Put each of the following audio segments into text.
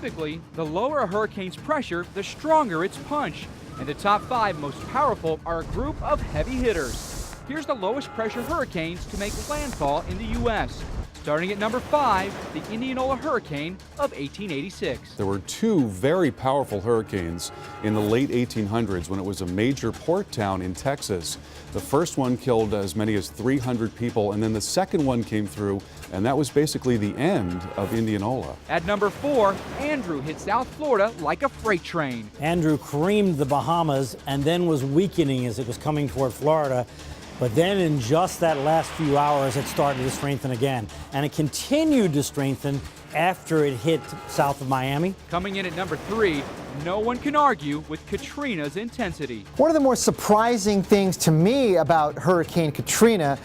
Scientifically, the lower a hurricane's pressure, the stronger its punch. And the top 5 most powerful are a group of heavy hitters. Here's the lowest pressure hurricanes to make landfall in the U.S. Starting at number 5, the Indianola hurricane of 1886. There were 2 very powerful hurricanes in the late 1800s when it was a major port town in Texas. The first one killed as many as 300 people, and then the second one came through, and that was basically the end of Indianola. At number 4, Andrew hit South Florida like a freight train. Andrew creamed the Bahamas and then was weakening as it was coming toward Florida. But then in just that last few hours, it started to strengthen again. And it continued to strengthen after it hit south of Miami. Coming in at number 3, no one can argue with Katrina's intensity. One of the more surprising things to me about Hurricane Katrina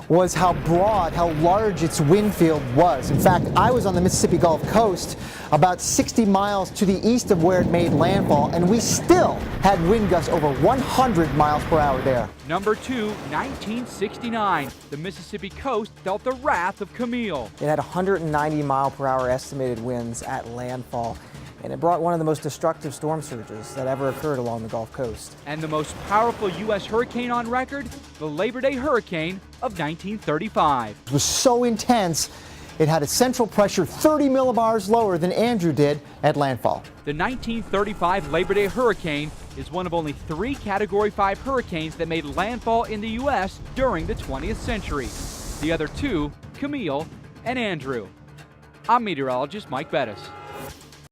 was how broad, how large its wind field was. In fact, I was on the Mississippi Gulf Coast, about 60 miles to the east of where it made landfall, and we still had wind gusts over 100 miles per hour there. Number 2, 1969. The Mississippi coast felt the wrath of Camille. It had 190 mile per hour estimated winds at landfall, and it brought one of the most destructive storm surges that ever occurred along the Gulf Coast. And the most powerful U.S. hurricane on record, the Labor Day hurricane of 1935. It was so intense, it had a central pressure 30 millibars lower than Andrew did at landfall. The 1935 Labor Day hurricane is one of only 3 Category 5 hurricanes that made landfall in the U.S. during the 20th century. The other 2, Camille and Andrew. I'm meteorologist Mike Bettis.